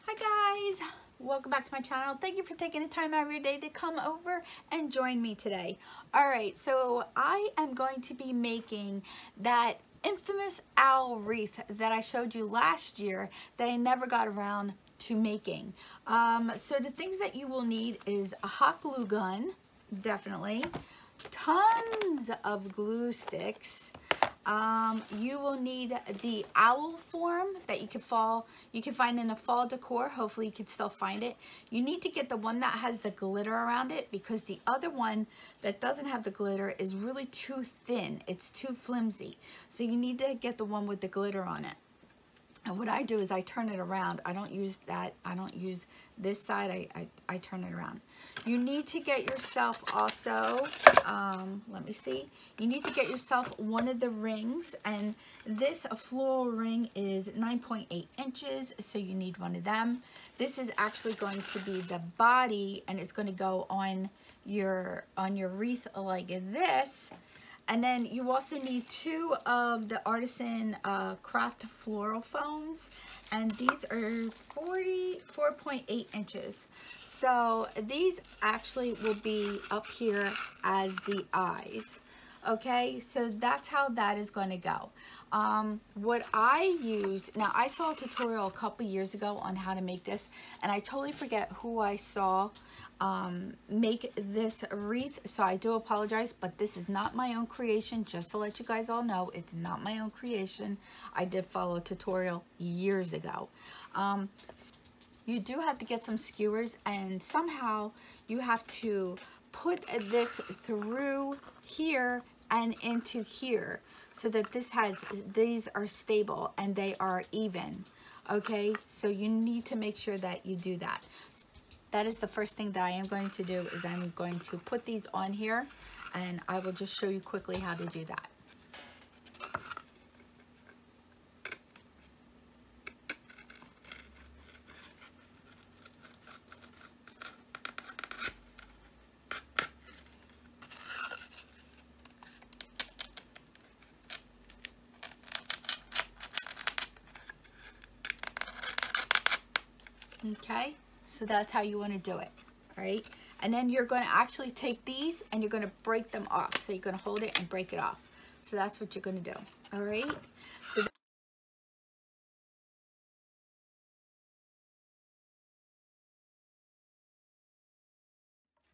Hi guys, welcome back to my channel. Thank you for taking the time out of your day to come over and join me today. Alright, so I am going to be making that infamous owl wreath that I showed you last year that I never got around to making. So the things that you will need is a hot glue gun, definitely, tons of glue sticks. You will need the owl form that you can find in a fall decor. Hopefully you can still find it. You need to get the one that has the glitter around it because the other one that doesn't have the glitter is really too thin. It's too flimsy. So you need to get the one with the glitter on it. And what I do is I turn it around. I don't use that. I don't use this side. I turn it around. You need to get yourself also, let me see. You need to get yourself one of the rings. And this floral ring is 9.8 inches. So you need one of them. This is actually going to be the body and it's going to go on your wreath like this. And then you also need two of the artisan craft floral foams, and these are 4.8 inches. So these actually will be up here as the eyes. Okay, so that's how that is going to go. What I use, now I saw a tutorial a couple years ago on how to make this, and I totally forget who I saw make this wreath, so I do apologize, but this is not my own creation. Just to let you guys all know, it's not my own creation. I did follow a tutorial years ago. You do have to get some skewers, and somehow you have to put this through here and into here so that these are stable and they are even. Okay, so you need to make sure that you do that. That is the first thing that I am going to do, is I'm going to put these on here, and I will just show you quickly how to do that. Okay, so that's how you want to do it, all right? And then you're going to actually take these and you're going to break them off. So you're going to hold it and break it off. So that's what you're going to do, all right? So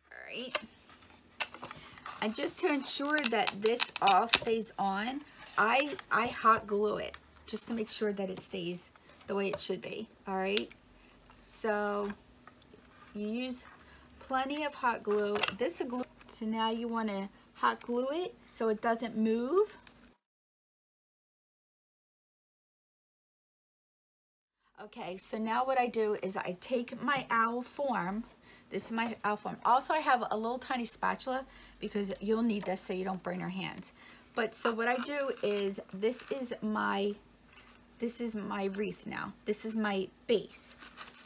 all right. And just to ensure that this all stays on, I hot glue it just to make sure that it stays the way it should be, all right? So you use plenty of hot glue. This is glue. So now you want to hot glue it so it doesn't move. Okay, so now what I do is I take my owl form. This is my owl form. Also, I have a little tiny spatula because you'll need this so you don't burn your hands. But so what I do is this is my wreath now. This is my base.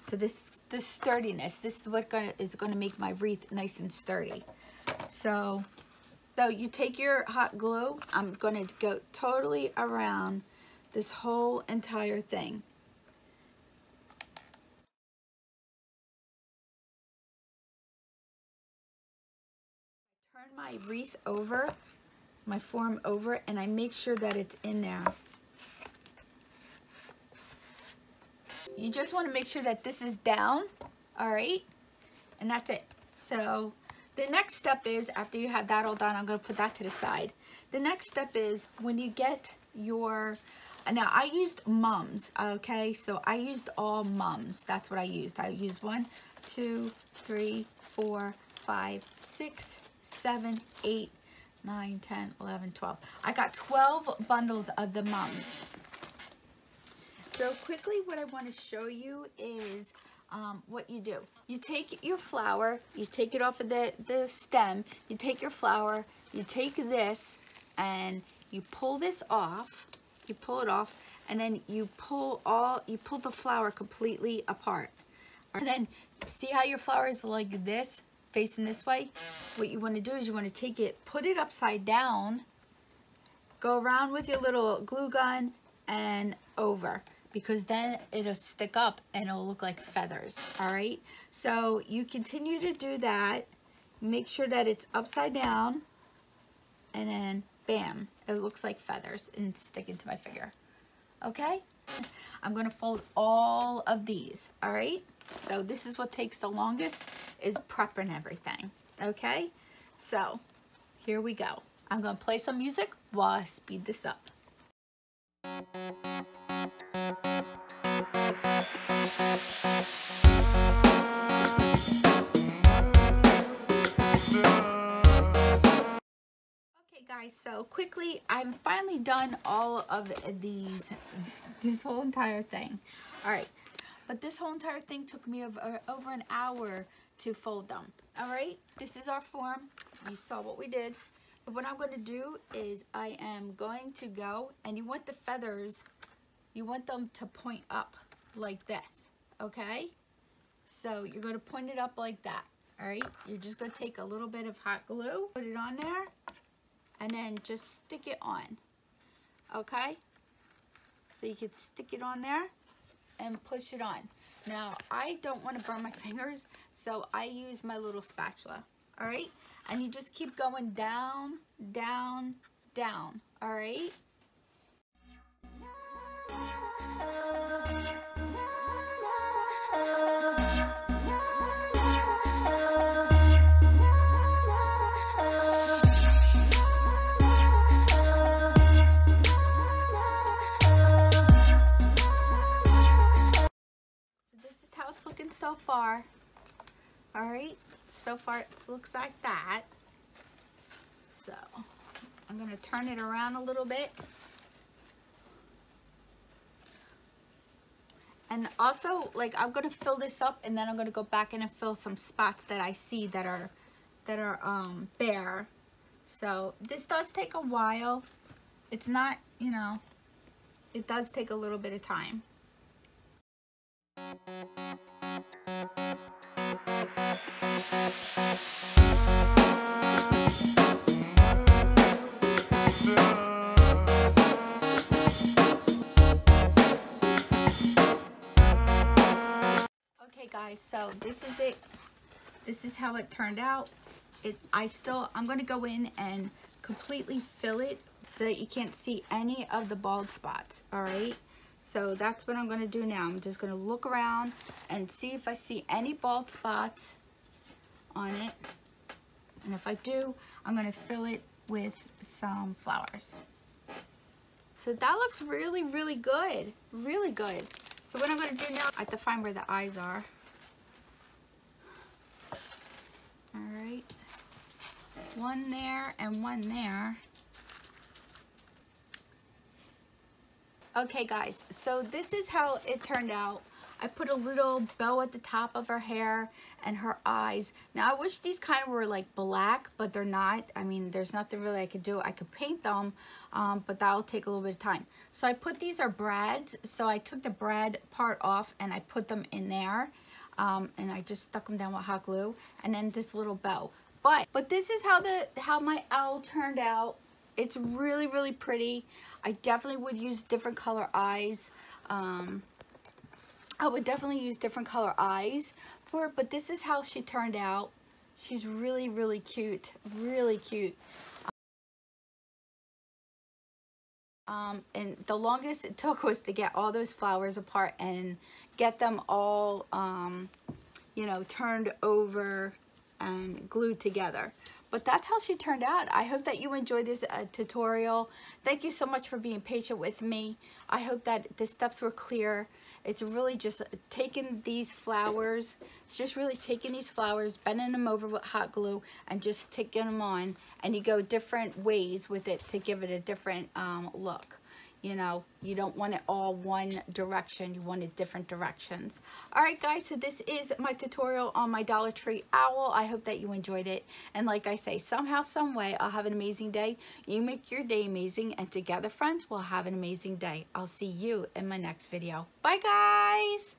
So this sturdiness, this is what is gonna make my wreath nice and sturdy. So you take your hot glue. I'm gonna go totally around this whole entire thing. Turn my wreath over, my form over, and I make sure that it's in there. You just want to make sure that this is down, all right? And that's it. So the next step is, after you have that all done, I'm going to put that to the side. The next step is when you get your, now I used mums, okay? So I used all mums. That's what I used. I used 1, 2, 3, 4, 5, 6, 7, 8, 9, 10, 11, 12. I got 12 bundles of the mums. So quickly, what I want to show you is what you do. You take your flower, you take it off of the stem, you take your flower, you take this, and you pull this off, you pull it off, and then you pull the flower completely apart. And then, see how your flower is like this, facing this way? What you want to do is you want to take it, put it upside down, go around with your little glue gun, and over. because then it'll stick up and it'll look like feathers. All right, so you continue to do that. Make sure that it's upside down, and then bam, it looks like feathers and stick into my finger. Okay, I'm gonna fold all of these. All right, so this is what takes the longest, is prepping everything. Okay, so here we go. I'm gonna play some music while I speed this up. Guys, so quickly, I'm finally done all of these, this whole entire thing. All right, but this whole entire thing took me over an hour to fold them. All right, this is our form. You saw what we did. But what I'm going to do is I am going to go, and you want the feathers, you want them to point up like this, okay? So you're going to point it up like that. All right, you're just going to take a little bit of hot glue, put it on there, and then just stick it on, okay? So you can stick it on there and push it on. Now, I don't want to burn my fingers, so I use my little spatula, all right? And you just keep going down, down, down, all right? Looking so far. All right, so far it looks like that. So I'm going to turn it around a little bit, and also, like, I'm going to fill this up, and then I'm going to go back in and fill some spots that I see that are bare. So this does take a while. It's not, you know, it does take a little bit of time. Okay guys, so this is it. This is how it turned out. I'm going to go in and completely fill it so that you can't see any of the bald spots, all right? So that's what I'm going to do now. I'm just going to look around and see if I see any bald spots on it. And if I do, I'm going to fill it with some flowers. So that looks really, really good. Really good. So what I'm going to do now, I have to find where the eyes are. All right. One there and one there. Okay guys, so this is how it turned out. I put a little bow at the top of her hair and her eyes. Now I wish these kind of were like black, but they're not. I mean, there's nothing really I could do. I could paint them, but that'll take a little bit of time. So I put, these are brads, so I took the brad part off and I put them in there, and I just stuck them down with hot glue, and then this little bow. But this is how my owl turned out. It's really, really pretty. I definitely would use different color eyes. I would definitely use different color eyes for it, but this is how she turned out. She's really, really cute. Really cute. And the longest it took was to get all those flowers apart and get them all, you know, turned over and glued together. But that's how she turned out. I hope that you enjoyed this tutorial. Thank you so much for being patient with me. I hope that the steps were clear. It's really just taking these flowers. It's just really taking these flowers, bending them over with hot glue, and just taking them on. And you go different ways with it to give it a different look. You know, you don't want it all one direction. You want it different directions. All right, guys, so this is my tutorial on my Dollar Tree owl. I hope that you enjoyed it. And like I say, somehow, some way, I'll have an amazing day. You make your day amazing, and together, friends, we'll have an amazing day. I'll see you in my next video. Bye, guys.